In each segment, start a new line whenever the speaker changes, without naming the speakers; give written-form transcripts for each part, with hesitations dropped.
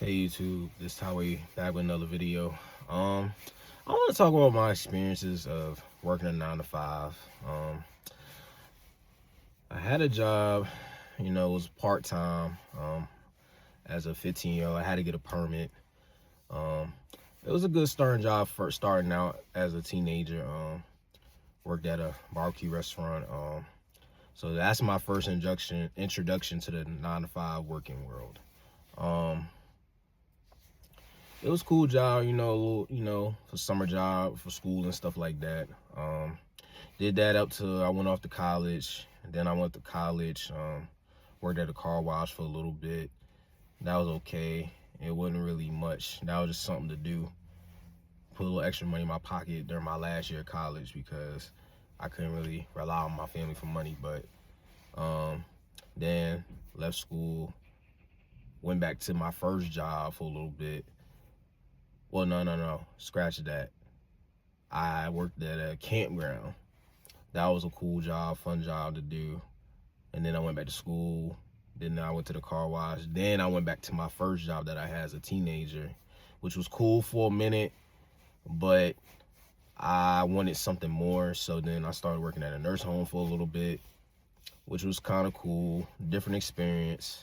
Hey YouTube, this is Tyway back with another video. I want to talk about my experiences of working a 9 to 5. I had a job, it was part-time. As a 15-year-old, I had to get a permit. Um, it was a good starting job for starting out as a teenager. Worked at a barbecue restaurant. So that's my first introduction to the 9 to 5 working world. It was a cool job, a little, for summer job, for school and stuff like that. Did that up till I went off to college. And then I went to college, worked at a car wash for a little bit. That was okay. It wasn't really much. That was just something to do. Put a little extra money in my pocket during my last year of college because I couldn't really rely on my family for money. But then left school, went back to my first job for a little bit. Well, no. Scratch that. I worked at a campground. That was a cool job, fun job to do. And then I went back to school. Then I went to the car wash. Then I went back to my first job that I had as a teenager, which was cool for a minute, but I wanted something more. So then I started working at a nurse home for a little bit, which was kind of cool. Different experience,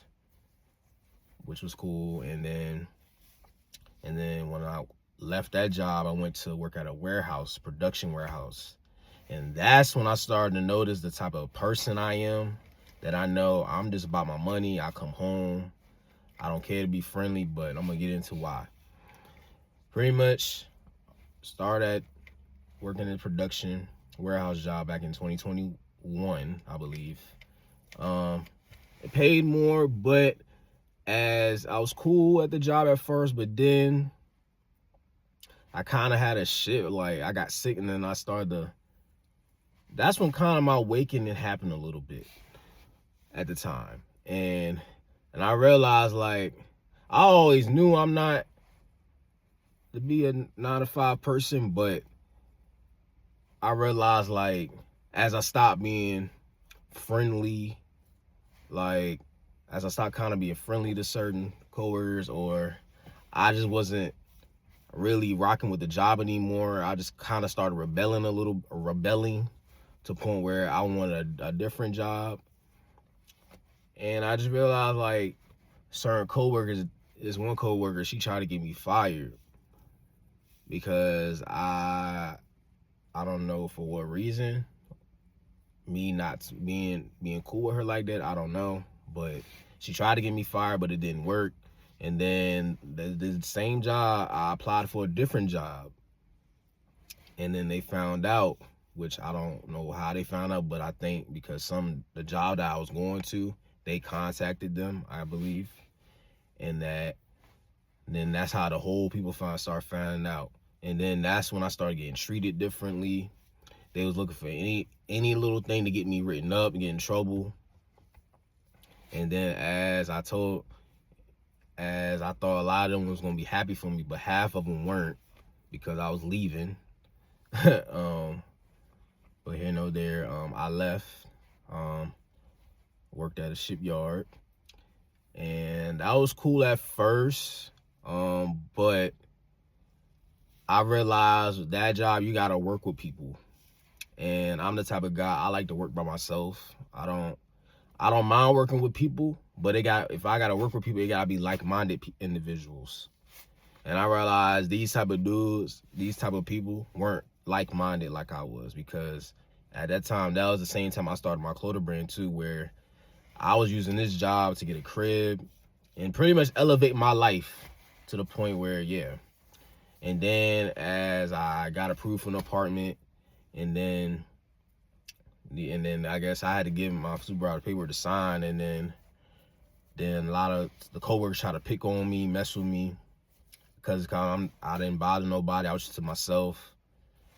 which was cool. And then when I left that job, I went to work at a warehouse, production warehouse. And that's when I started to notice the type of person I am, that I know I'm just about my money. I come home. I don't care to be friendly, but I'm going to get into why. Pretty much started working in production warehouse job back in 2021, I believe. It paid more, but as I was cool at the job at first, but then I kind of had a shit. Like, I got sick, and then I started to, that's when kind of my awakening happened a little bit at the time. And I realized, like, I always knew I'm not to be a 9 to 5 person, but I realized, like, as I stopped being friendly, like, as I stopped kind of being friendly to certain coworkers, or I just wasn't really rocking with the job anymore, I just kind of started rebelling to the point where I wanted a different job. And I just realized, like, certain coworkers, this one coworker, she tried to get me fired because I don't know for what reason. Me not being cool with her like that, I don't know. But she tried to get me fired, but it didn't work. And then the same job, I applied for a different job. And then they found out, which I don't know how they found out, but I think because the job that I was going to, they contacted them, I believe. And then that's how the whole people start finding out. And then that's when I started getting treated differently. They was looking for any little thing to get me written up and get in trouble. And then as I thought a lot of them was gonna be happy for me, but half of them weren't because I was leaving. But here no there, I left. Worked at a shipyard, and that was cool at first. But I realized that job, you gotta work with people. And I'm the type of guy, I like to work by myself. I don't mind working with people, but if I gotta work with people, it gotta be like-minded individuals. And I realized these type of people weren't like-minded like I was, because at that time, that was the same time I started my clothing brand too, where I was using this job to get a crib and pretty much elevate my life to the point where, yeah. And then as I got approved for an apartment, and then I guess I had to give my supervisor paper to sign, and then a lot of the coworkers try to pick on me, mess with me, because I didn't bother nobody. I was just to myself.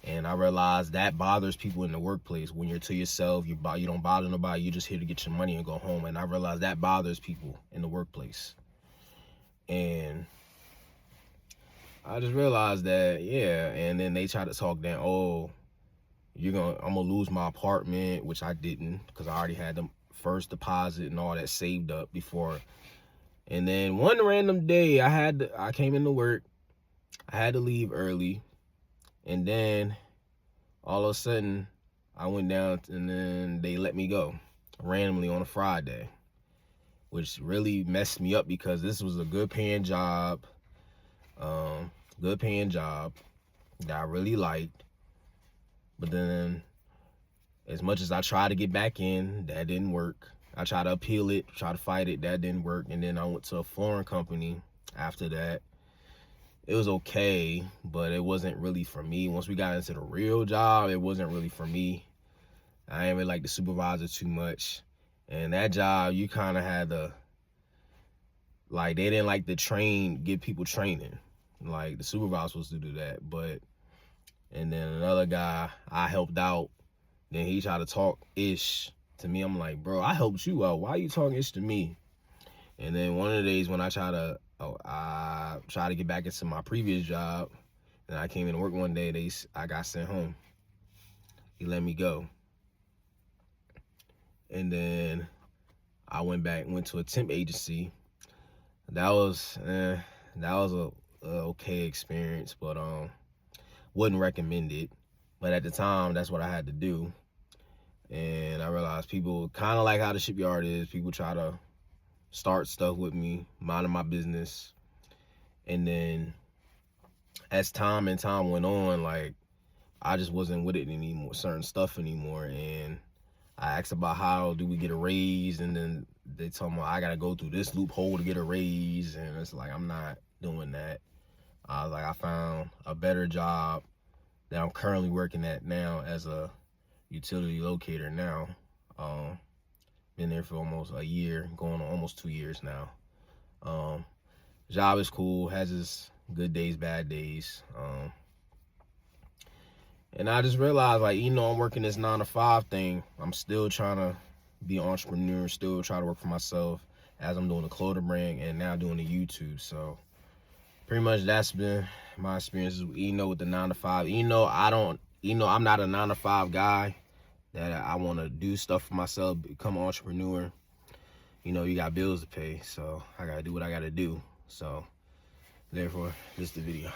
And I realized that bothers people in the workplace. When you're to yourself, you don't bother nobody, you're just here to get your money and go home. And I realized that bothers people in the workplace. And I just realized that, yeah. And then they tried to talk down, oh, I'm gonna lose my apartment, which I didn't, because I already had the first deposit and all that saved up before. And then one random day, I came into work. I had to leave early. And then all of a sudden, I went down and then they let me go randomly on a Friday, which really messed me up because this was a good paying job that I really liked. But then as much as I tried to get back in, that didn't work. I tried to appeal it, try to fight it, that didn't work. And then I went to a flooring company after that. It was okay, but it wasn't really for me. Once we got into the real job, it wasn't really for me. I didn't really like the supervisor too much. And that job, you kind of had to, like, they didn't like to give people training. Like, the supervisor was supposed to do that. And then another guy, I helped out. Then he tried to talk ish to me. I'm like, bro, I helped you out. Why are you talking ish to me? And then one of the days when I tried to get back into my previous job, and I came into work one day, I got sent home. He let me go. And then I went to a temp agency. That was a okay experience, but wouldn't recommend it. But at the time, that's what I had to do. And I realized people kind of like how the shipyard is. People try to start stuff with me, minding my business. And then as time went on, like, I just wasn't with it anymore, certain stuff anymore. And I asked about how do we get a raise, and then they told me I gotta go through this loophole to get a raise, and it's like, I'm not doing that. I was like, I found a better job that I'm currently working at now as a utility locator now. Been there for almost a year, going on almost 2 years now. Job is cool, has its good days, bad days. And I just realized, like, I'm working this 9 to 5 thing. I'm still trying to be an entrepreneur, still try to work for myself as I'm doing the clothing brand and now doing the YouTube. So pretty much that's been my experiences, with the 9 to 5. I'm not a 9 to 5 guy that I want to do stuff for myself, become an entrepreneur. You got bills to pay, so I got to do what I got to do. So therefore, this is the video.